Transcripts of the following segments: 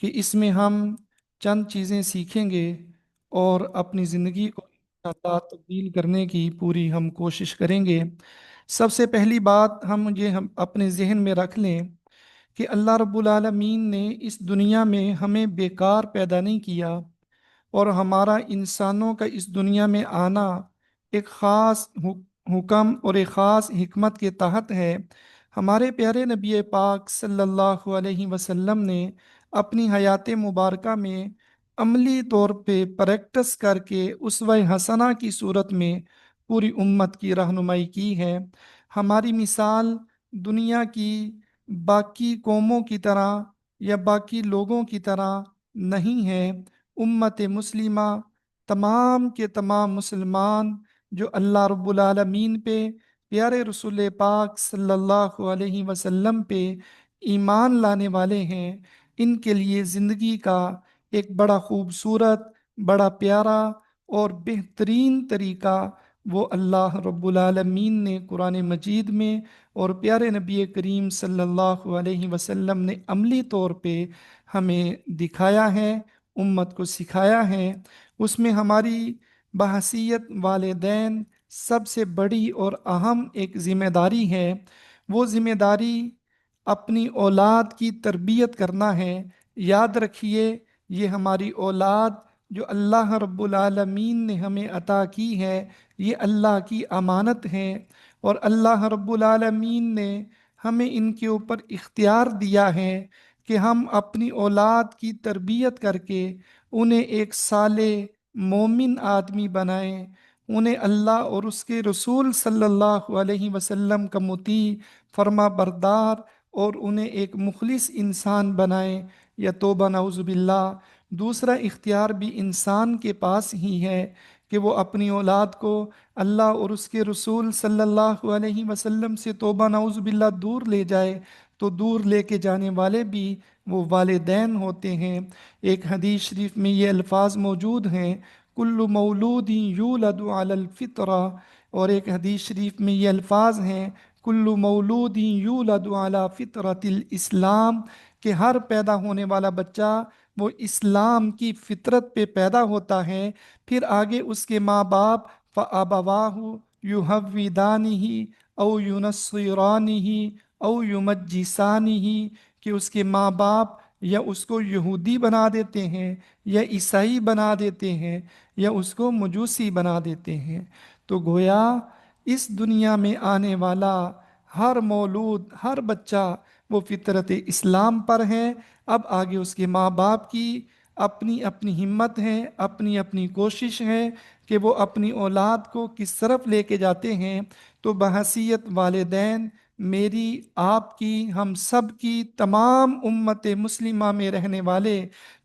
کہ اس میں ہم چند چیزیں سیکھیں گے اور اپنی زندگی کو انشاءاللہ تبدیل کرنے کی پوری ہم کوشش کریں گے۔ سب سے پہلی بات ہم اپنے ذہن میں رکھ لیں کہ اللہ رب العالمین نے اس دنیا میں ہمیں بیکار پیدا نہیں کیا، اور ہمارا انسانوں کا اس دنیا میں آنا ایک خاص حکم اور ایک خاص حکمت کے تحت ہے۔ ہمارے پیارے نبی پاک صلی اللہ علیہ وسلم نے اپنی حیات مبارکہ میں عملی طور پہ پریکٹس کر کے اسوہ حسنہ کی صورت میں پوری امت کی رہنمائی کی ہے۔ ہماری مثال دنیا کی باقی قوموں کی طرح یا باقی لوگوں کی طرح نہیں ہے۔ امت مسلمہ، تمام کے تمام مسلمان جو اللہ رب العالمین پہ، پیارے رسول پاک صلی اللہ علیہ وسلم پہ ایمان لانے والے ہیں، ان کے لیے زندگی کا ایک بڑا خوبصورت، بڑا پیارا اور بہترین طریقہ وہ اللہ رب العالمین نے قرآن مجید میں اور پیارے نبی کریم صلی اللہ علیہ وسلم نے عملی طور پہ ہمیں دکھایا ہے، امت کو سکھایا ہے۔ اس میں ہماری بحیثیت والدین سب سے بڑی اور اہم ایک ذمہ داری ہے۔ وہ ذمہ داری اپنی اولاد کی تربیت کرنا ہے۔ یاد رکھیے، یہ ہماری اولاد جو اللہ رب العالمین نے ہمیں عطا کی ہے، یہ اللہ کی امانت ہے، اور اللہ رب العالمین نے ہمیں ان کے اوپر اختیار دیا ہے کہ ہم اپنی اولاد کی تربیت کر کے انہیں ایک صالح مومن آدمی بنائیں، انہیں اللہ اور اس کے رسول صلی اللہ علیہ وسلم کا مطیع، فرما بردار، اور انہیں ایک مخلص انسان بنائیں، یا توبہ نعوذ باللہ۔ دوسرا اختیار بھی انسان کے پاس ہی ہے کہ وہ اپنی اولاد کو اللہ اور اس کے رسول صلی اللہ علیہ وسلم سے توبہ نعوذ باللہ دور لے جائے، تو دور لے کے جانے والے بھی وہ والدین ہوتے ہیں۔ ایک حدیث شریف میں یہ الفاظ موجود ہیں، کل مولود یولد علی الفطرہ، اور ایک حدیث شریف میں یہ الفاظ ہیں، کل مولود یولد علی فطرت الاسلام، کہ ہر پیدا ہونے والا بچہ وہ اسلام کی فطرت پہ پیدا ہوتا ہے۔ پھر آگے اس کے ماں باپ فَأَبَوَاهُ يُهَوِّدَانِهِ أَوْ يُنَصِّرَانِهِ أَوْ يُمَجِّسَانِهِ، کہ اس کے ماں باپ یا اس کو یہودی بنا دیتے ہیں، یا عیسائی بنا دیتے ہیں، یا اس کو مجوسی بنا دیتے ہیں۔ تو گویا اس دنیا میں آنے والا ہر مولود، ہر بچہ وہ فطرت اسلام پر ہے۔ اب آگے اس کے ماں باپ کی اپنی اپنی ہمت ہے، اپنی اپنی کوشش ہے کہ وہ اپنی اولاد کو کس طرف لے کے جاتے ہیں۔ تو بحیثیت والدین، میری، آپ کی، ہم سب کی، تمام امت مسلمہ میں رہنے والے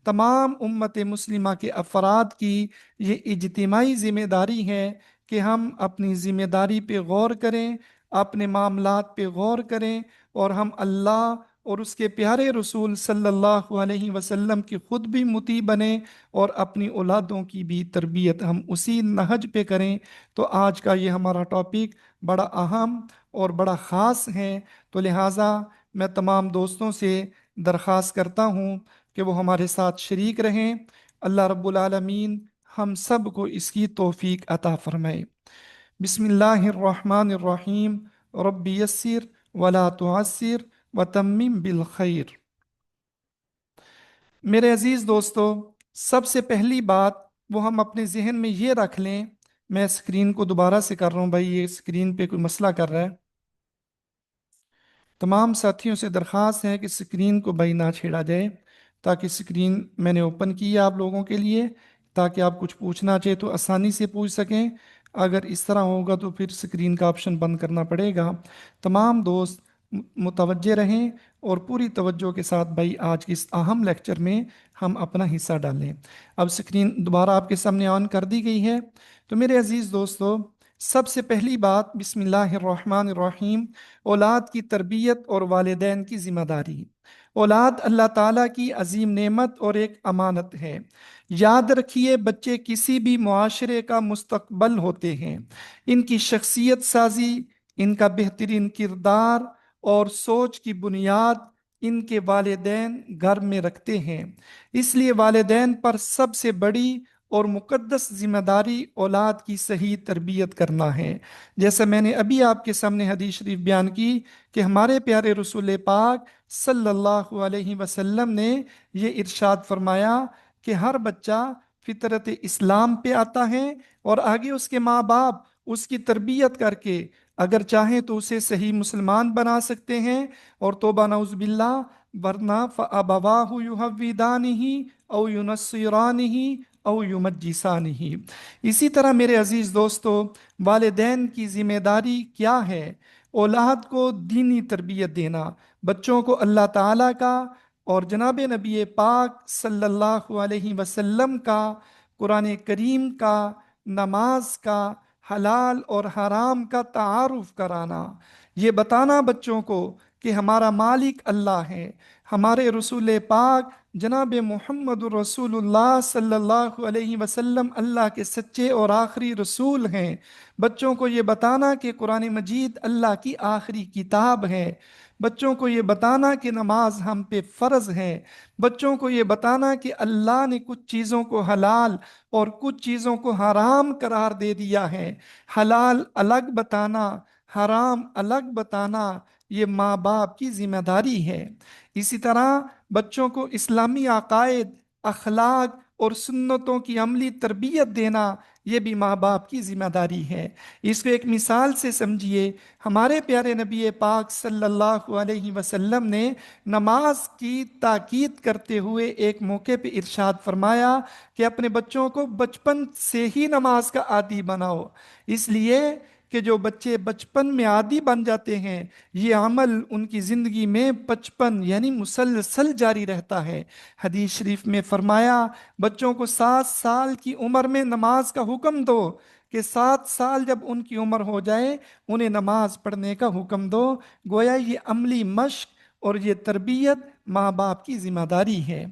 تمام امت مسلمہ کے افراد کی یہ اجتماعی ذمہ داری ہے کہ ہم اپنی ذمہ داری پہ غور کریں، اپنے معاملات پہ غور کریں، اور ہم اللہ اور اس کے پیارے رسول صلی اللہ علیہ وسلم کی خود بھی مطیع بنیں، اور اپنی اولادوں کی بھی تربیت ہم اسی نہج پہ کریں۔ تو آج کا یہ ہمارا ٹاپک بڑا اہم اور بڑا خاص ہے، تو لہٰذا میں تمام دوستوں سے درخواست کرتا ہوں کہ وہ ہمارے ساتھ شریک رہیں۔ اللہ رب العالمین ہم سب کو اس کی توفیق عطا فرمائے۔ بسم اللہ الرحمن الرحیم، رب یسر ولا تعسر وتمم بالخیر۔ میرے عزیز دوستو، سب سے پہلی بات وہ ہم اپنے ذہن میں یہ رکھ لیں، میں اسکرین کو دوبارہ سے کر رہا ہوں، بھائی یہ اسکرین پہ کوئی مسئلہ کر رہا ہے۔ تمام ساتھیوں سے درخواست ہے کہ اسکرین کو بھائی نہ چھیڑا جائے، تاکہ اسکرین میں نے اوپن کی ہے آپ لوگوں کے لیے، تاکہ آپ کچھ پوچھنا چاہے تو آسانی سے پوچھ سکیں۔ اگر اس طرح ہوگا تو پھر اسکرین کا آپشن بند کرنا پڑے گا۔ تمام دوست متوجہ رہیں اور پوری توجہ کے ساتھ بھائی آج کے اس اہم لیکچر میں ہم اپنا حصہ ڈالیں۔ اب اسکرین دوبارہ آپ کے سامنے آن کر دی گئی ہے۔ تو میرے عزیز دوستو، سب سے پہلی بات، بسم اللہ الرحمن الرحیم، اولاد کی تربیت اور والدین کی ذمہ داری۔ اولاد اللہ تعالیٰ کی عظیم نعمت اور ایک امانت ہے۔ یاد رکھیے، بچے کسی بھی معاشرے کا مستقبل ہوتے ہیں۔ ان کی شخصیت سازی، ان کا بہترین کردار اور سوچ کی بنیاد ان کے والدین گھر میں رکھتے ہیں۔ اس لیے والدین پر سب سے بڑی اور مقدس ذمہ داری اولاد کی صحیح تربیت کرنا ہے۔ جیسا میں نے ابھی آپ کے سامنے حدیث شریف بیان کی کہ ہمارے پیارے رسول پاک صلی اللہ علیہ وسلم نے یہ ارشاد فرمایا کہ ہر بچہ فطرت اسلام پہ آتا ہے، اور آگے اس کے ماں باپ اس کی تربیت کر کے اگر چاہیں تو اسے صحیح مسلمان بنا سکتے ہیں، اور توبہ نعوذ باللہ، ورنہ فَأَبَوَاهُ يُهَوِّدَانِهِ أَوْ يُنَصِّرَانِهِ أَوْ يُمَجِّسَانِهِ۔ اسی طرح میرے عزیز دوستو، والدین کی ذمہ داری کیا ہے؟ اولاد کو دینی تربیت دینا، بچوں کو اللہ تعالیٰ کا اور جناب نبی پاک صلی اللہ علیہ وسلم کا، قرآن کریم کا، نماز کا، حلال اور حرام کا تعارف کرانا، یہ بتانا بچوں کو کہ ہمارا مالک اللہ ہے، ہمارے رسول پاک جناب محمد رسول اللہ صلی اللہ علیہ وسلم اللہ کے سچے اور آخری رسول ہیں۔ بچوں کو یہ بتانا کہ قرآن مجید اللہ کی آخری کتاب ہے۔ بچوں کو یہ بتانا کہ نماز ہم پہ فرض ہے۔ بچوں کو یہ بتانا کہ اللہ نے کچھ چیزوں کو حلال اور کچھ چیزوں کو حرام قرار دے دیا ہے۔ حلال الگ بتانا، حرام الگ بتانا، یہ ماں باپ کی ذمہ داری ہے۔ اسی طرح بچوں کو اسلامی عقائد، اخلاق اور سنتوں کی عملی تربیت دینا، یہ بھی ماں باپ کی ذمہ داری ہے۔ اس کو ایک مثال سے سمجھیے۔ ہمارے پیارے نبی پاک صلی اللہ علیہ وسلم نے نماز کی تاکید کرتے ہوئے ایک موقع پہ ارشاد فرمایا کہ اپنے بچوں کو بچپن سے ہی نماز کا عادی بناؤ، اس لیے کہ جو بچے بچپن میں عادی بن جاتے ہیں، یہ عمل ان کی زندگی میں بچپن یعنی مسلسل جاری رہتا ہے۔ حدیث شریف میں فرمایا بچوں کو 7 سال کی عمر میں نماز کا حکم دو، کہ 7 سال جب ان کی عمر ہو جائے انہیں نماز پڑھنے کا حکم دو۔ گویا یہ عملی مشق اور یہ تربیت ماں باپ کی ذمہ داری ہے۔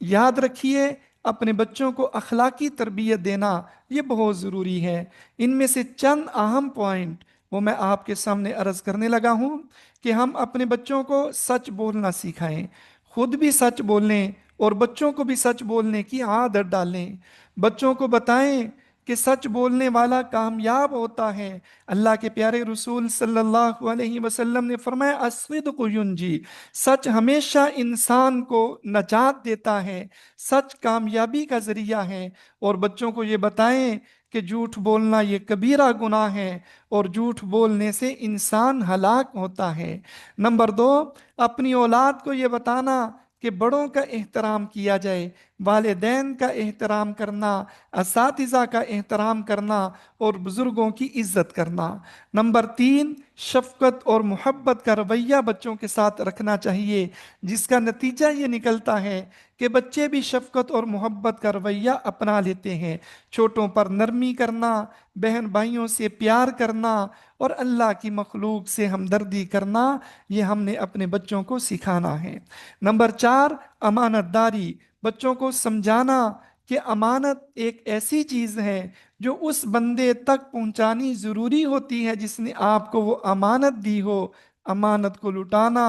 یاد رکھیے، اپنے بچوں کو اخلاقی تربیت دینا یہ بہت ضروری ہے۔ ان میں سے چند اہم پوائنٹ وہ میں آپ کے سامنے عرض کرنے لگا ہوں کہ ہم اپنے بچوں کو سچ بولنا سکھائیں، خود بھی سچ بولیں اور بچوں کو بھی سچ بولنے کی عادت ڈالیں۔ بچوں کو بتائیں کہ سچ بولنے والا کامیاب ہوتا ہے۔ اللہ کے پیارے رسول صلی اللہ علیہ وسلم نے فرمایا الصدق ینجی، سچ ہمیشہ انسان کو نجات دیتا ہے، سچ کامیابی کا ذریعہ ہے۔ اور بچوں کو یہ بتائیں کہ جھوٹ بولنا یہ کبیرہ گناہ ہے، اور جھوٹ بولنے سے انسان ہلاک ہوتا ہے۔ نمبر 2، اپنی اولاد کو یہ بتانا کہ بڑوں کا احترام کیا جائے، والدین کا احترام کرنا، اساتذہ کا احترام کرنا اور بزرگوں کی عزت کرنا۔ نمبر 3، شفقت اور محبت کا رویہ بچوں کے ساتھ رکھنا چاہیے، جس کا نتیجہ یہ نکلتا ہے کہ بچے بھی شفقت اور محبت کا رویہ اپنا لیتے ہیں۔ چھوٹوں پر نرمی کرنا، بہن بھائیوں سے پیار کرنا اور اللہ کی مخلوق سے ہمدردی کرنا، یہ ہم نے اپنے بچوں کو سکھانا ہے۔ نمبر 4، امانت داری، بچوں کو سمجھانا کہ امانت ایک ایسی چیز ہے جو اس بندے تک پہنچانی ضروری ہوتی ہے جس نے آپ کو وہ امانت دی ہو۔ امانت کو لٹانا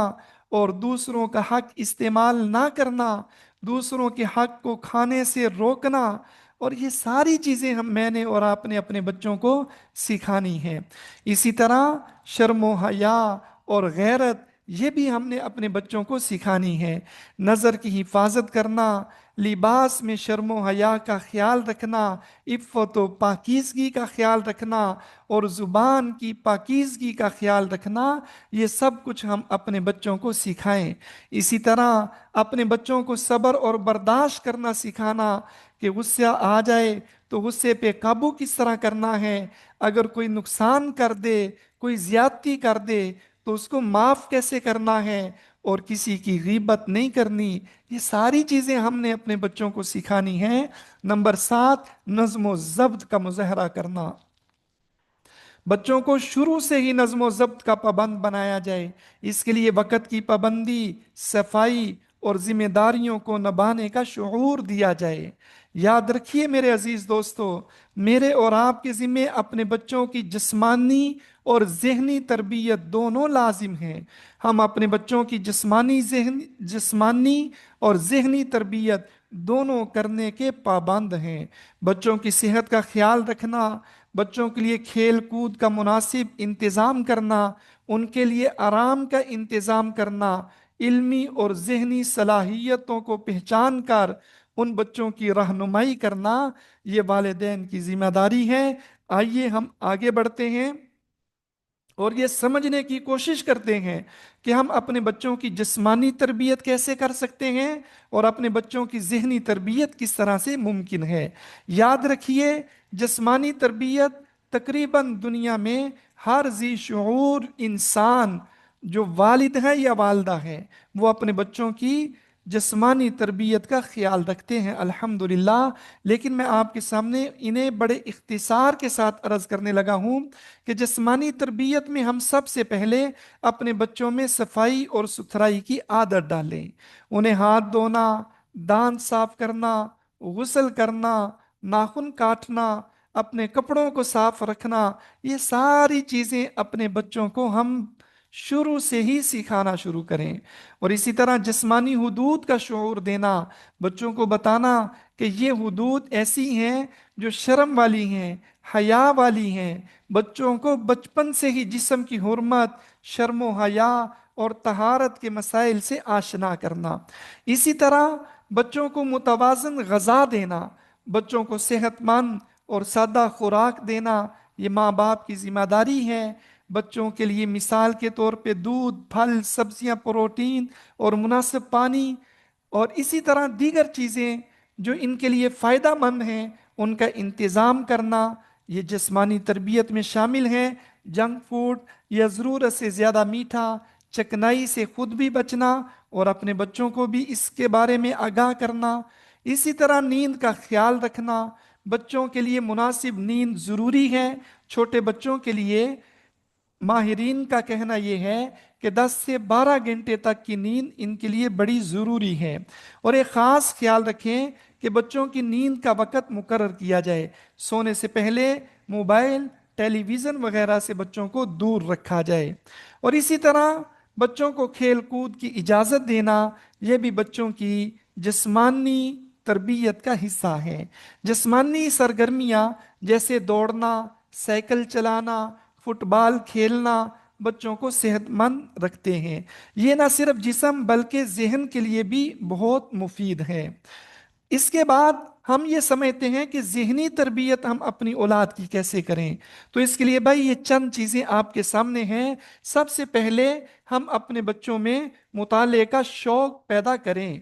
اور دوسروں کا حق استعمال نہ کرنا، دوسروں کے حق کو کھانے سے روکنا، اور یہ ساری چیزیں میں نے اور آپ نے اپنے بچوں کو سکھانی ہے۔ اسی طرح شرم و حیا اور غیرت، یہ بھی ہم نے اپنے بچوں کو سکھانی ہے۔ نظر کی حفاظت کرنا، لباس میں شرم و حیا کا خیال رکھنا، عفت و پاکیزگی کا خیال رکھنا اور زبان کی پاکیزگی کا خیال رکھنا، یہ سب کچھ ہم اپنے بچوں کو سکھائیں۔ اسی طرح اپنے بچوں کو صبر اور برداشت کرنا سکھانا کہ غصہ آ جائے تو غصے پہ قابو کس طرح کرنا ہے، اگر کوئی نقصان کر دے، کوئی زیادتی کر دے تو اس کو معاف کیسے کرنا ہے، اور کسی کی غیبت نہیں کرنی۔ یہ ساری چیزیں ہم نے اپنے بچوں کو سکھانی ہیں۔ نمبر 7، نظم و ضبط کا مظاہرہ کرنا، بچوں کو شروع سے ہی نظم و ضبط کا پابند بنایا جائے۔ اس کے لیے وقت کی پابندی، صفائی اور ذمہ داریوں کو نبھانے کا شعور دیا جائے۔ یاد رکھیے میرے عزیز دوستو، میرے اور آپ کے ذمے اپنے بچوں کی جسمانی اور ذہنی تربیت دونوں لازم ہیں۔ ہم اپنے بچوں کی جسمانی اور ذہنی تربیت دونوں کرنے کے پابند ہیں۔ بچوں کی صحت کا خیال رکھنا، بچوں کے لیے کھیل کود کا مناسب انتظام کرنا، ان کے لیے آرام کا انتظام کرنا، علمی اور ذہنی صلاحیتوں کو پہچان کر ان بچوں کی رہنمائی کرنا، یہ والدین کی ذمہ داری ہے۔ آئیے ہم آگے بڑھتے ہیں اور یہ سمجھنے کی کوشش کرتے ہیں کہ ہم اپنے بچوں کی جسمانی تربیت کیسے کر سکتے ہیں اور اپنے بچوں کی ذہنی تربیت کس طرح سے ممکن ہے۔ یاد رکھیے، جسمانی تربیت تقریباً دنیا میں ہر ذی شعور انسان جو والد ہے یا والدہ ہے وہ اپنے بچوں کی جسمانی تربیت کا خیال رکھتے ہیں، الحمدللہ۔ لیکن میں آپ کے سامنے انہیں بڑے اختصار کے ساتھ عرض کرنے لگا ہوں کہ جسمانی تربیت میں ہم سب سے پہلے اپنے بچوں میں صفائی اور ستھرائی کی عادت ڈالیں۔ انہیں ہاتھ دھونا، دانت صاف کرنا، غسل کرنا، ناخن کاٹنا، اپنے کپڑوں کو صاف رکھنا، یہ ساری چیزیں اپنے بچوں کو ہم شروع سے ہی سکھانا شروع کریں۔ اور اسی طرح جسمانی حدود کا شعور دینا، بچوں کو بتانا کہ یہ حدود ایسی ہیں جو شرم والی ہیں، حیا والی ہیں۔ بچوں کو بچپن سے ہی جسم کی حرمت، شرم و حیا اور طہارت کے مسائل سے آشنا کرنا۔ اسی طرح بچوں کو متوازن غذا دینا، بچوں کو صحت مند اور سادہ خوراک دینا، یہ ماں باپ کی ذمہ داری ہے۔ بچوں کے لیے مثال کے طور پہ دودھ، پھل، سبزیاں، پروٹین اور مناسب پانی اور اسی طرح دیگر چیزیں جو ان کے لیے فائدہ مند ہیں ان کا انتظام کرنا، یہ جسمانی تربیت میں شامل ہے۔ جنک فوڈ یا ضرورت سے زیادہ میٹھا، چکنائی سے خود بھی بچنا اور اپنے بچوں کو بھی اس کے بارے میں آگاہ کرنا۔ اسی طرح نیند کا خیال رکھنا، بچوں کے لیے مناسب نیند ضروری ہے۔ چھوٹے بچوں کے لیے ماہرین کا کہنا یہ ہے کہ 10 سے 12 گھنٹے تک کی نیند ان کے لیے بڑی ضروری ہے۔ اور ایک خاص خیال رکھیں کہ بچوں کی نیند کا وقت مقرر کیا جائے۔ سونے سے پہلے موبائل، ٹیلی ویژن وغیرہ سے بچوں کو دور رکھا جائے۔ اور اسی طرح بچوں کو کھیل کود کی اجازت دینا، یہ بھی بچوں کی جسمانی تربیت کا حصہ ہے۔ جسمانی سرگرمیاں جیسے دوڑنا، سائیکل چلانا، فٹ بال کھیلنا بچوں کو صحت مند رکھتے ہیں۔ یہ نہ صرف جسم بلکہ ذہن کے لیے بھی بہت مفید ہے۔ اس کے بعد ہم یہ سمجھتے ہیں کہ ذہنی تربیت ہم اپنی اولاد کی کیسے کریں، تو اس کے لیے بھائی یہ چند چیزیں آپ کے سامنے ہیں۔ سب سے پہلے ہم اپنے بچوں میں مطالعے کا شوق پیدا کریں،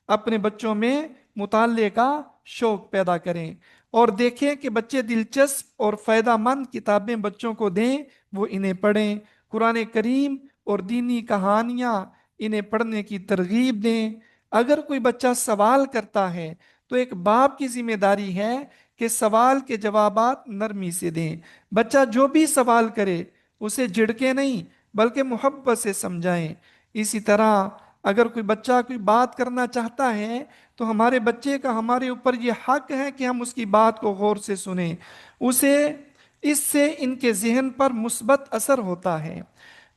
اپنے بچوں میں مطالعے کا شوق پیدا کریں اور دیکھیں کہ بچے دلچسپ اور فائدہ مند کتابیں بچوں کو دیں، وہ انہیں پڑھیں۔ قرآن کریم اور دینی کہانیاں انہیں پڑھنے کی ترغیب دیں۔ اگر کوئی بچہ سوال کرتا ہے تو ایک باپ کی ذمہ داری ہے کہ سوال کے جوابات نرمی سے دیں۔ بچہ جو بھی سوال کرے اسے جھڑکے نہیں بلکہ محبت سے سمجھائیں۔ اسی طرح اگر کوئی بچہ کوئی بات کرنا چاہتا ہے تو ہمارے بچے کا ہمارے اوپر یہ حق ہے کہ ہم اس کی بات کو غور سے سنیں، اسے اس سے ان کے ذہن پر مثبت اثر ہوتا ہے۔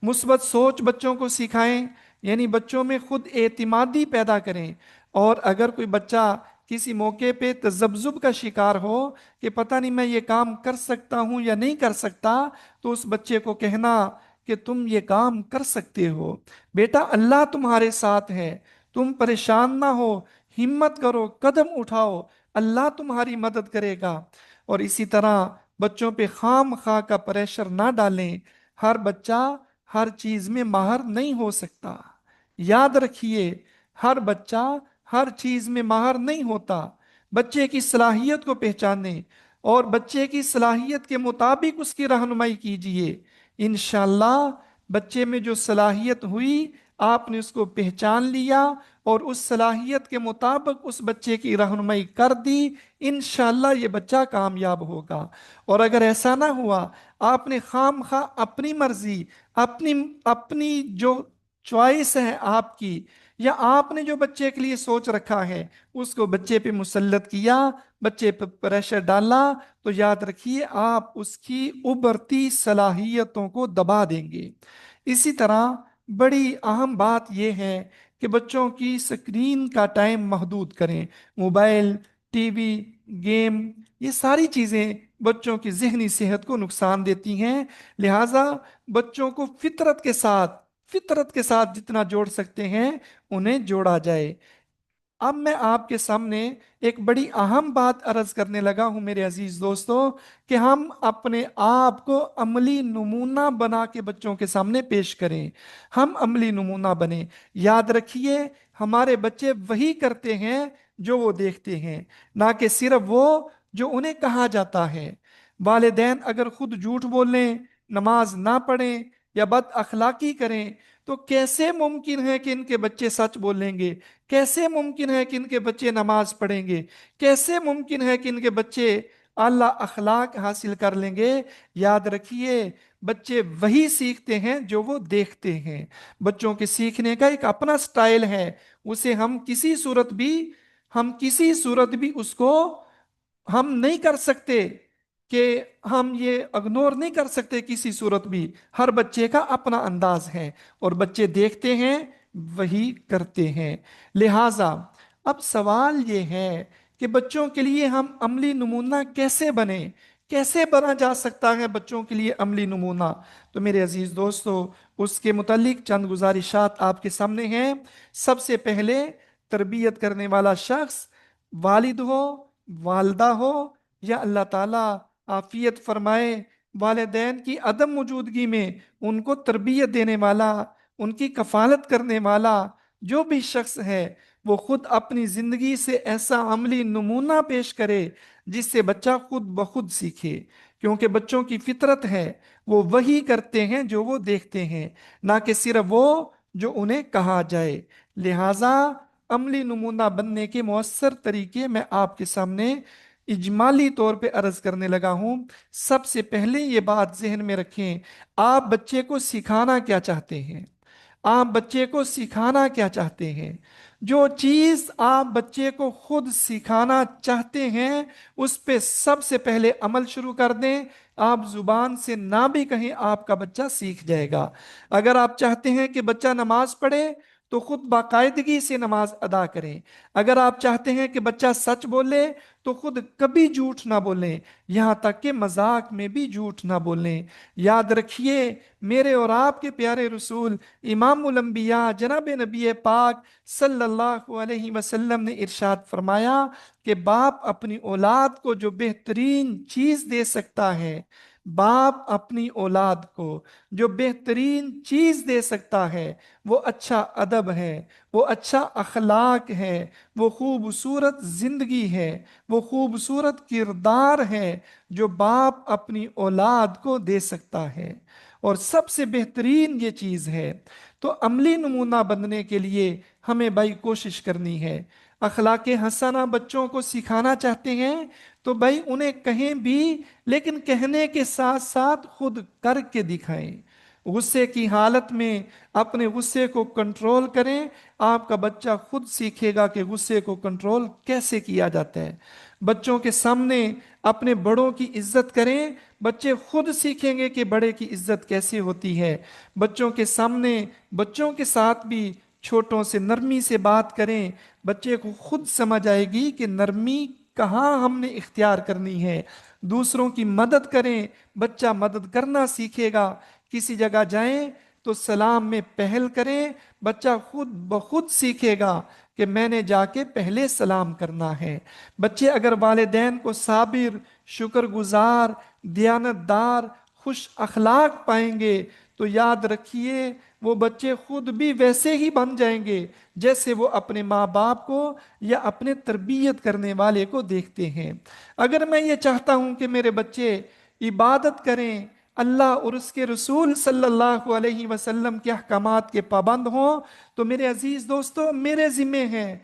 مثبت سوچ بچوں کو سکھائیں، یعنی بچوں میں خود اعتمادی پیدا کریں۔ اور اگر کوئی بچہ کسی موقع پہ تذبذب کا شکار ہو کہ پتہ نہیں میں یہ کام کر سکتا ہوں یا نہیں کر سکتا، تو اس بچے کو کہنا کہ تم یہ کام کر سکتے ہو، بیٹا اللہ تمہارے ساتھ ہے، تم پریشان نہ ہو، ہمت کرو، قدم اٹھاؤ، اللہ تمہاری مدد کرے گا۔ اور اسی طرح بچوں پہ خام خواہ کا پریشر نہ ڈالیں، ہر بچہ ہر چیز میں ماہر نہیں ہو سکتا۔ یاد رکھیے، ہر بچہ ہر چیز میں ماہر نہیں ہوتا۔ بچے کی صلاحیت کو پہچانیں اور بچے کی صلاحیت کے مطابق اس کی رہنمائی کیجیے۔ انشاءاللہ بچے میں جو صلاحیت ہوئی آپ نے اس کو پہچان لیا اور اس صلاحیت کے مطابق اس بچے کی رہنمائی کر دی، انشاءاللہ یہ بچہ کامیاب ہوگا۔ اور اگر ایسا نہ ہوا، آپ نے خام خواہ اپنی مرضی، اپنی جو چوائس ہے آپ کی، یا آپ نے جو بچے کے لیے سوچ رکھا ہے اس کو بچے پہ مسلط کیا، بچے پہ پریشر ڈالا، تو یاد رکھیے آپ اس کی ابھرتی صلاحیتوں کو دبا دیں گے۔ اسی طرح بڑی اہم بات یہ ہے کہ بچوں کی سکرین کا ٹائم محدود کریں۔ موبائل، ٹی وی، گیم، یہ ساری چیزیں بچوں کی ذہنی صحت کو نقصان دیتی ہیں۔ لہذا بچوں کو فطرت کے ساتھ جتنا جوڑ سکتے ہیں انہیں جوڑا جائے۔ اب میں آپ کے سامنے ایک بڑی اہم بات عرض کرنے لگا ہوں میرے عزیز دوستو، کہ ہم اپنے آپ کو عملی نمونہ بنا کے بچوں کے سامنے پیش کریں۔ ہم عملی نمونہ بنیں۔ یاد رکھیے ہمارے بچے وہی کرتے ہیں جو وہ دیکھتے ہیں، نہ کہ صرف وہ جو انہیں کہا جاتا ہے۔ والدین اگر خود جھوٹ بولیں، نماز نہ پڑھیں یا بد اخلاقی کریں تو کیسے ممکن ہے کہ ان کے بچے سچ بولیں گے؟ کیسے ممکن ہے کہ ان کے بچے نماز پڑھیں گے؟ کیسے ممکن ہے کہ ان کے بچے اعلیٰ اخلاق حاصل کر لیں گے؟ یاد رکھیے بچے وہی سیکھتے ہیں جو وہ دیکھتے ہیں۔ بچوں کے سیکھنے کا ایک اپنا سٹائل ہے، اسے ہم کسی صورت بھی اس کو ہم نہیں کر سکتے، کہ ہم یہ اگنور نہیں کر سکتے کسی صورت بھی۔ ہر بچے کا اپنا انداز ہے اور بچے دیکھتے ہیں وہی کرتے ہیں۔ لہذا اب سوال یہ ہے کہ بچوں کے لیے ہم عملی نمونہ کیسے بنیں؟ کیسے بنا جا سکتا ہے بچوں کے لیے عملی نمونہ؟ تو میرے عزیز دوستو، اس کے متعلق چند گزارشات آپ کے سامنے ہیں۔ سب سے پہلے تربیت کرنے والا شخص والد ہو، والدہ ہو، یا اللہ تعالیٰ عافیت فرمائے والدین کی عدم موجودگی میں ان کو تربیت دینے والا، ان کی کفالت کرنے والا جو بھی شخص ہے، وہ خود اپنی زندگی سے ایسا عملی نمونہ پیش کرے جس سے بچہ خود بخود سیکھے، کیونکہ بچوں کی فطرت ہے، وہ وہی کرتے ہیں جو وہ دیکھتے ہیں، نہ کہ صرف وہ جو انہیں کہا جائے۔ لہذا عملی نمونہ بننے کے مؤثر طریقے میں آپ کے سامنے اجمالی طور پہ عرض کرنے لگا ہوں۔ سب سے پہلے یہ بات ذہن میں رکھیں، آپ بچے کو سکھانا کیا چاہتے ہیں؟ آپ بچے کو سکھانا کیا چاہتے ہیں؟ جو چیز آپ بچے کو خود سکھانا چاہتے ہیں اس پہ سب سے پہلے عمل شروع کر دیں۔ آپ زبان سے نہ بھی کہیں آپ کا بچہ سیکھ جائے گا۔ اگر آپ چاہتے ہیں کہ بچہ نماز پڑھے تو خود باقاعدگی سے نماز ادا کریں۔ اگر آپ چاہتے ہیں کہ بچہ سچ بولے تو خود کبھی جھوٹ نہ بولیں، یہاں تک کہ مذاق میں بھی جھوٹ نہ بولیں۔ یاد رکھیے میرے اور آپ کے پیارے رسول امام الانبیاء جناب نبی پاک صلی اللہ علیہ وسلم نے ارشاد فرمایا کہ باپ اپنی اولاد کو جو بہترین چیز دے سکتا ہے، باپ اپنی اولاد کو جو بہترین چیز دے سکتا ہے وہ اچھا ادب ہے، وہ اچھا اخلاق ہے، وہ خوبصورت زندگی ہے، وہ خوبصورت کردار ہے جو باپ اپنی اولاد کو دے سکتا ہے، اور سب سے بہترین یہ چیز ہے۔ تو عملی نمونہ بننے کے لیے ہمیں بھائی کوشش کرنی ہے۔ اخلاق حسنہ بچوں کو سکھانا چاہتے ہیں تو بھائی انہیں کہیں بھی، لیکن کہنے کے ساتھ ساتھ خود کر کے دکھائیں۔ غصے کی حالت میں اپنے غصے کو کنٹرول کریں، آپ کا بچہ خود سیکھے گا کہ غصے کو کنٹرول کیسے کیا جاتا ہے۔ بچوں کے سامنے اپنے بڑوں کی عزت کریں، بچے خود سیکھیں گے کہ بڑے کی عزت کیسے ہوتی ہے۔ بچوں کے سامنے بچوں کے ساتھ بھی چھوٹوں سے نرمی سے بات کریں، بچے کو خود سمجھ آئے گی کہ نرمی کہاں ہم نے اختیار کرنی ہے۔ دوسروں کی مدد کریں، بچہ مدد کرنا سیکھے گا۔ کسی جگہ جائیں تو سلام میں پہل کریں، بچہ خود بخود سیکھے گا کہ میں نے جا کے پہلے سلام کرنا ہے۔ بچے اگر والدین کو صابر، شکر گزار، دیانتدار، خوش اخلاق پائیں گے تو یاد رکھیے وہ بچے خود بھی ویسے ہی بن جائیں گے جیسے وہ اپنے ماں باپ کو یا اپنے تربیت کرنے والے کو دیکھتے ہیں۔ اگر میں یہ چاہتا ہوں کہ میرے بچے عبادت کریں، اللہ اور اس کے رسول صلی اللہ علیہ وسلم کے احکامات کے پابند ہوں، تو میرے عزیز دوستو میرے ذمے ہیں،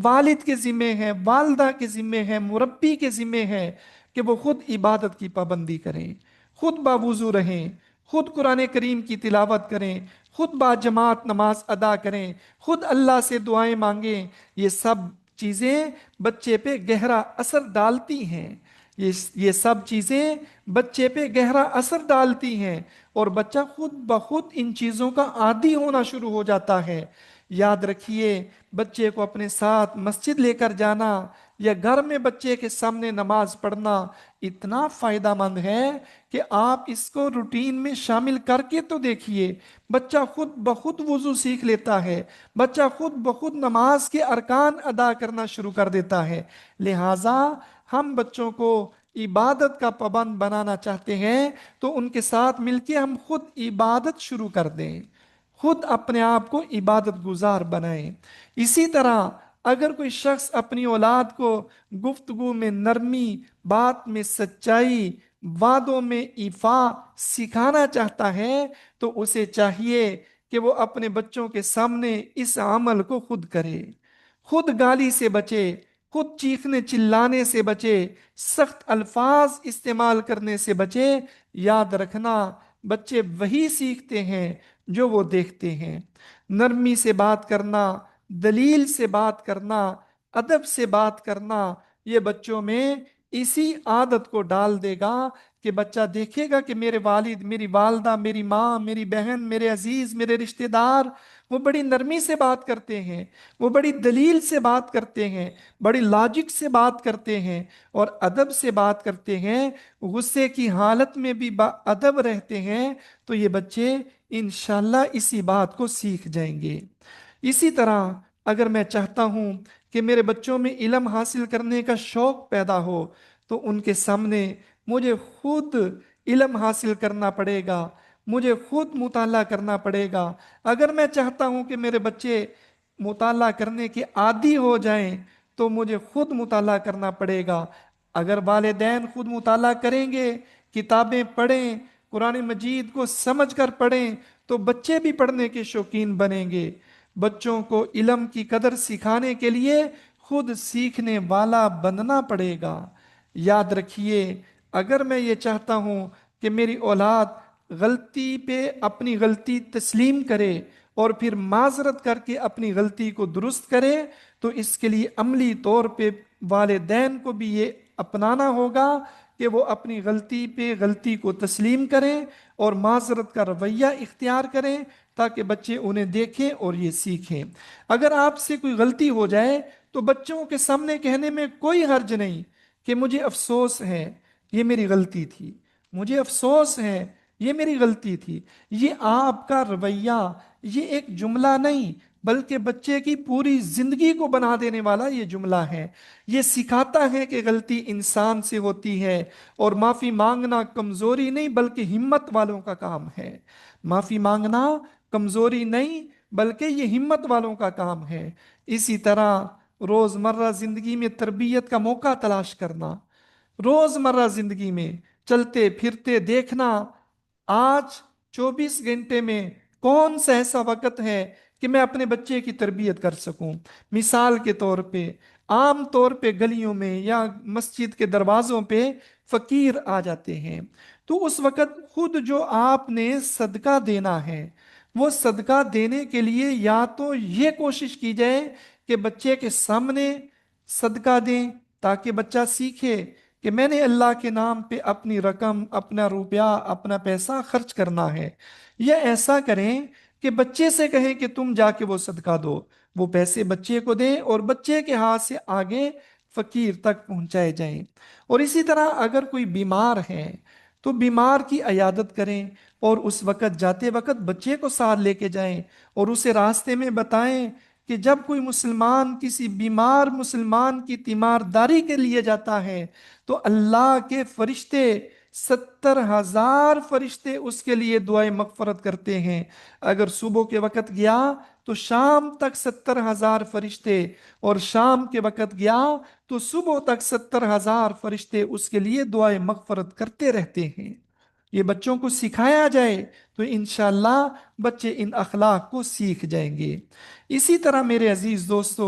والد کے ذمے ہیں، والدہ کے ذمے ہیں، مربی کے ذمے ہیں کہ وہ خود عبادت کی پابندی کریں، خود باوضو رہیں، خود قرآن کریم کی تلاوت کریں، خود باجماعت نماز ادا کریں، خود اللہ سے دعائیں مانگیں، یہ سب چیزیں بچے پہ گہرا اثر ڈالتی ہیں۔ یہ سب چیزیں بچے پہ گہرا اثر ڈالتی ہیں، اور بچہ خود بخود ان چیزوں کا عادی ہونا شروع ہو جاتا ہے۔ یاد رکھیے، بچے کو اپنے ساتھ مسجد لے کر جانا یا گھر میں بچے کے سامنے نماز پڑھنا اتنا فائدہ مند ہے کہ آپ اس کو روٹین میں شامل کر کے تو دیکھیے۔ بچہ خود بخود وضو سیکھ لیتا ہے، بچہ خود بخود نماز کے ارکان ادا کرنا شروع کر دیتا ہے۔ لہٰذا ہم بچوں کو عبادت کا پابند بنانا چاہتے ہیں تو ان کے ساتھ مل کے ہم خود عبادت شروع کر دیں، خود اپنے آپ کو عبادت گزار بنائیں۔ اسی طرح اگر کوئی شخص اپنی اولاد کو گفتگو میں نرمی، بات میں سچائی، وعدوں میں ایفا سکھانا چاہتا ہے تو اسے چاہیے کہ وہ اپنے بچوں کے سامنے اس عمل کو خود کرے، خود گالی سے بچے، خود چیخنے چلانے سے بچے، سخت الفاظ استعمال کرنے سے بچے۔ یاد رکھنا، بچے وہی سیکھتے ہیں جو وہ دیکھتے ہیں۔ نرمی سے بات کرنا، دلیل سے بات کرنا، ادب سے بات کرنا، یہ بچوں میں اسی عادت کو ڈال دے گا کہ بچہ دیکھے گا کہ میرے والد، میری والدہ، میری ماں، میری بہن، میرے عزیز، میرے رشتہ دار، وہ بڑی نرمی سے بات کرتے ہیں، وہ بڑی دلیل سے بات کرتے ہیں، بڑی لاجک سے بات کرتے ہیں، اور ادب سے بات کرتے ہیں، غصے کی حالت میں بھی با ادب رہتے ہیں۔ تو یہ بچے انشاءاللہ اسی بات کو سیکھ جائیں گے۔ اسی طرح اگر میں چاہتا ہوں کہ میرے بچوں میں علم حاصل کرنے کا شوق پیدا ہو تو ان کے سامنے مجھے خود علم حاصل کرنا پڑے گا، مجھے خود مطالعہ کرنا پڑے گا۔ اگر میں چاہتا ہوں کہ میرے بچے مطالعہ کرنے کے عادی ہو جائیں تو مجھے خود مطالعہ کرنا پڑے گا۔ اگر والدین خود مطالعہ کریں گے، کتابیں پڑھیں، قرآن مجید کو سمجھ کر پڑھیں، تو بچے بھی پڑھنے کے شوقین بنیں گے۔ بچوں کو علم کی قدر سکھانے کے لیے خود سیکھنے والا بننا پڑے گا۔ یاد رکھیے، اگر میں یہ چاہتا ہوں کہ میری اولاد غلطی پہ اپنی غلطی تسلیم کرے اور پھر معذرت کر کے اپنی غلطی کو درست کرے، تو اس کے لیے عملی طور پہ والدین کو بھی یہ اپنانا ہوگا کہ وہ اپنی غلطی پہ غلطی کو تسلیم کریں اور معذرت کا رویہ اختیار کریں، تاکہ بچے انہیں دیکھیں اور یہ سیکھیں۔ اگر آپ سے کوئی غلطی ہو جائے تو بچوں کے سامنے کہنے میں کوئی حرج نہیں کہ مجھے افسوس ہے، یہ میری غلطی تھی، مجھے افسوس ہے، یہ میری غلطی تھی۔ یہ آپ کا رویہ، یہ ایک جملہ نہیں بلکہ بچے کی پوری زندگی کو بنا دینے والا یہ جملہ ہے۔ یہ سکھاتا ہے کہ غلطی انسان سے ہوتی ہے، اور معافی مانگنا کمزوری نہیں بلکہ ہمت والوں کا کام ہے۔ معافی مانگنا کمزوری نہیں بلکہ یہ ہمت والوں کا کام ہے۔ اسی طرح روزمرہ زندگی میں تربیت کا موقع تلاش کرنا، روزمرہ زندگی میں چلتے پھرتے دیکھنا، آج 24 گھنٹے میں کون سا ایسا وقت ہے کہ میں اپنے بچے کی تربیت کر سکوں۔ مثال کے طور پہ عام طور پہ گلیوں میں یا مسجد کے دروازوں پہ فقیر آ جاتے ہیں، تو اس وقت خود جو آپ نے صدقہ دینا ہے، وہ صدقہ دینے کے لیے یا تو یہ کوشش کی جائے کہ بچے کے سامنے صدقہ دیں تاکہ بچہ سیکھے کہ میں نے اللہ کے نام پہ اپنی رقم، اپنا روپیہ، اپنا پیسہ خرچ کرنا ہے، یا ایسا کریں کہ بچے سے کہیں کہ تم جا کے وہ صدقہ دو، وہ پیسے بچے کو دیں اور بچے کے ہاتھ سے آگے فقیر تک پہنچائے جائیں۔ اور اسی طرح اگر کوئی بیمار ہے تو بیمار کی عیادت کریں، اور اس وقت جاتے وقت بچے کو ساتھ لے کے جائیں اور اسے راستے میں بتائیں کہ جب کوئی مسلمان کسی بیمار مسلمان کی تیمارداری کے لیے جاتا ہے تو اللہ کے فرشتے 70,000 فرشتے اس کے لیے دعائیں مغفرت کرتے ہیں۔ اگر صبح کے وقت گیا تو شام تک 70,000 فرشتے، اور شام کے وقت گیا تو صبح تک 70,000 فرشتے اس کے لیے دعائیں مغفرت کرتے رہتے ہیں۔ یہ بچوں کو سکھایا جائے تو انشاءاللہ بچے ان اخلاق کو سیکھ جائیں گے۔ اسی طرح میرے عزیز دوستو،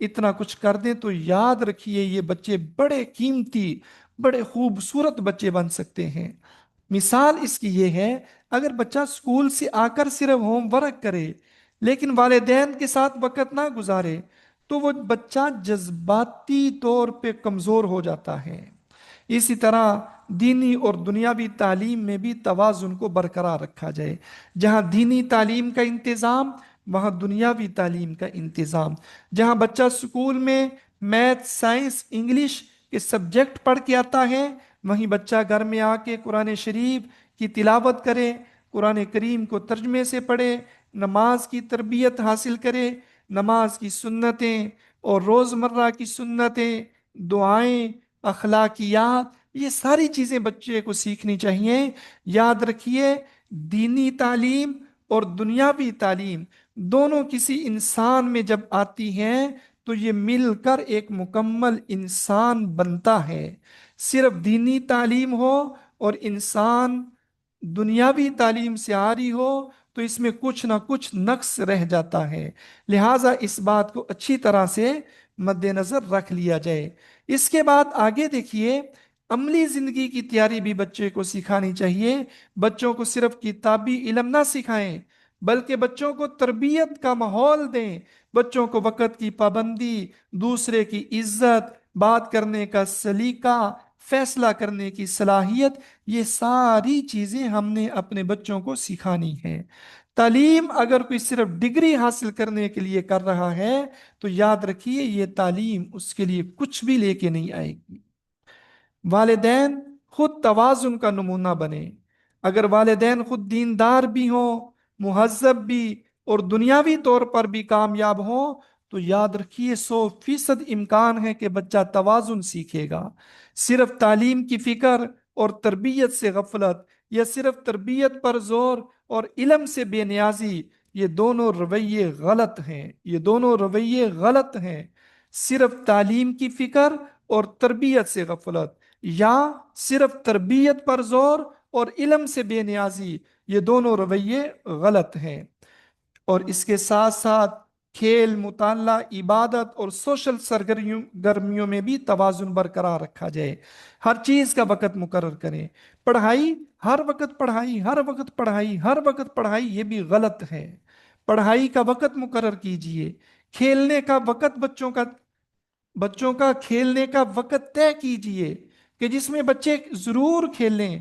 اتنا کچھ کر دیں تو یاد رکھیے یہ بچے بڑے قیمتی، بڑے خوبصورت بچے بن سکتے ہیں۔ مثال اس کی یہ ہے، اگر بچہ اسکول سے آ کر صرف ہوم ورک کرے لیکن والدین کے ساتھ وقت نہ گزارے تو وہ بچہ جذباتی طور پہ کمزور ہو جاتا ہے۔ اسی طرح دینی اور دنیاوی تعلیم میں بھی توازن کو برقرار رکھا جائے۔ جہاں دینی تعلیم کا انتظام، وہاں دنیاوی تعلیم کا انتظام۔ جہاں بچہ اسکول میں میتھ، سائنس، انگلش کے سبجیکٹ پڑھ کے آتا ہے، وہیں بچہ گھر میں آ کے قرآن شریف کی تلاوت کرے، قرآن کریم کو ترجمے سے پڑھے، نماز کی تربیت حاصل کرے، نماز کی سنتیں اور روزمرہ کی سنتیں، دعائیں، اخلاقیات، یہ ساری چیزیں بچے کو سیکھنی چاہیے۔ یاد رکھیے، دینی تعلیم اور دنیاوی تعلیم دونوں کسی انسان میں جب آتی ہیں تو یہ مل کر ایک مکمل انسان بنتا ہے۔ صرف دینی تعلیم ہو اور انسان دنیاوی تعلیم سے عاری ہو تو اس میں کچھ نہ کچھ نقص رہ جاتا ہے۔ لہٰذا اس بات کو اچھی طرح سے مد نظر رکھ لیا جائے۔ اس کے بعد آگے دیکھیے، عملی زندگی کی تیاری بھی بچے کو سکھانی چاہیے۔ بچوں کو صرف کتابی علم نہ سکھائیں بلکہ بچوں کو تربیت کا ماحول دیں۔ بچوں کو وقت کی پابندی، دوسرے کی عزت، بات کرنے کا سلیقہ، فیصلہ کرنے کی صلاحیت، یہ ساری چیزیں ہم نے اپنے بچوں کو سکھانی ہے۔ تعلیم اگر کوئی صرف ڈگری حاصل کرنے کے لیے کر رہا ہے تو یاد رکھیے یہ تعلیم اس کے لیے کچھ بھی لے کے نہیں آئے گی۔ والدین خود توازن کا نمونہ بنے۔ اگر والدین خود دیندار بھی ہوں، مہذب بھی، اور دنیاوی طور پر بھی کامیاب ہوں تو یاد رکھیے 100% امکان ہے کہ بچہ توازن سیکھے گا۔ صرف تعلیم کی فکر اور تربیت سے غفلت، یا صرف تربیت پر زور اور علم سے بے نیازی، یہ دونوں رویے غلط ہیں، یہ دونوں رویے غلط ہیں۔ صرف تعلیم کی فکر اور تربیت سے غفلت، یا صرف تربیت پر زور اور علم سے بے نیازی، یہ دونوں رویے غلط ہیں۔ اور اس کے ساتھ ساتھ کھیل، مطالعہ، عبادت اور سوشل سرگرمیوں میں بھی توازن برقرار رکھا جائے۔ ہر چیز کا وقت مقرر کریں۔ پڑھائی ہر وقت پڑھائی، ہر وقت پڑھائی، ہر وقت پڑھائی، یہ بھی غلط ہے۔ پڑھائی کا وقت مقرر کیجئے۔ کھیلنے کا وقت بچوں کا کھیلنے کا وقت طے کیجئے کہ جس میں بچے ضرور کھیلیں۔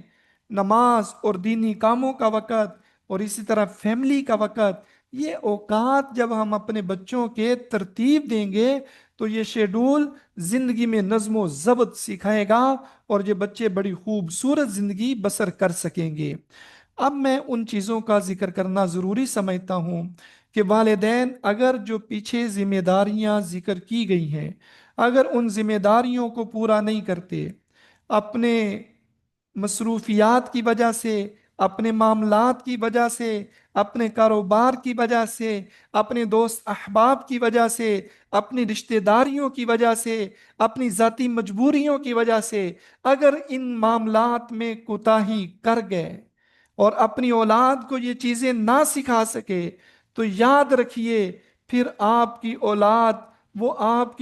نماز اور دینی کاموں کا وقت اور اسی طرح فیملی کا وقت، یہ اوقات جب ہم اپنے بچوں کے ترتیب دیں گے تو یہ شیڈول زندگی میں نظم و ضبط سکھائے گا اور یہ بچے بڑی خوبصورت زندگی بسر کر سکیں گے۔ اب میں ان چیزوں کا ذکر کرنا ضروری سمجھتا ہوں کہ والدین اگر جو پیچھے ذمہ داریاں ذکر کی گئی ہیں، اگر ان ذمہ داریوں کو پورا نہیں کرتے، اپنے مصروفیات کی وجہ سے، اپنے معاملات کی وجہ سے، اپنے کاروبار کی وجہ سے، اپنے دوست احباب کی وجہ سے، اپنی رشتہ داریوں کی وجہ سے، اپنی ذاتی مجبوریوں کی وجہ سے اگر ان معاملات میں کوتاہی کر گئے اور اپنی اولاد کو یہ چیزیں نہ سکھا سکے تو یاد رکھیے پھر آپ کی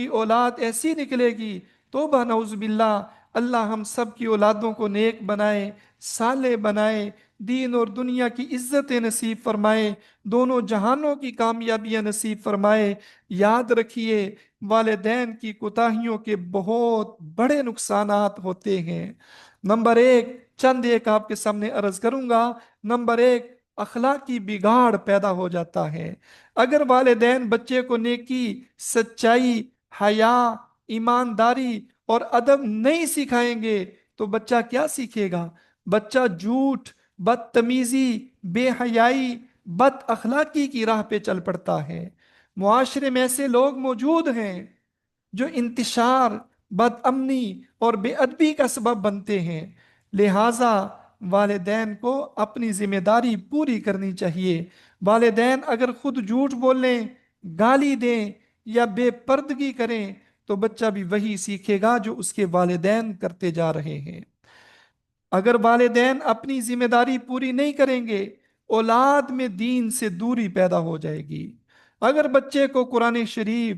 اولاد ایسی نکلے گی، توبہ نعوذ باللہ۔ اللہ ہم سب کی اولادوں کو نیک بنائے، صالح بنائے، دین اور دنیا کی عزت نصیب فرمائے، دونوں جہانوں کی کامیابیاں نصیب فرمائے۔ یاد رکھیے والدین کی کوتاہیوں کے بہت بڑے نقصانات ہوتے ہیں۔ نمبر ایک، چند ایک آپ کے سامنے عرض کروں گا۔ نمبر ایک، اخلاقی بگاڑ پیدا ہو جاتا ہے۔ اگر والدین بچے کو نیکی، سچائی، حیا، ایمانداری اور ادب نہیں سکھائیں گے تو بچہ کیا سیکھے گا؟ بچہ جھوٹ، بدتمیزی، بے حیائی، بد اخلاقی کی راہ پہ چل پڑتا ہے۔ معاشرے میں ایسے لوگ موجود ہیں جو انتشار، بد امنی اور بے ادبی کا سبب بنتے ہیں۔ لہٰذا والدین کو اپنی ذمہ داری پوری کرنی چاہیے۔ والدین اگر خود جھوٹ بولیں، گالی دیں یا بے پردگی کریں تو بچہ بھی وہی سیکھے گا جو اس کے والدین کرتے جا رہے ہیں۔ اگر والدین اپنی ذمہ داری پوری نہیں کریں گے، اولاد میں دین سے دوری پیدا ہو جائے گی۔ اگر بچے کو قرآن شریف،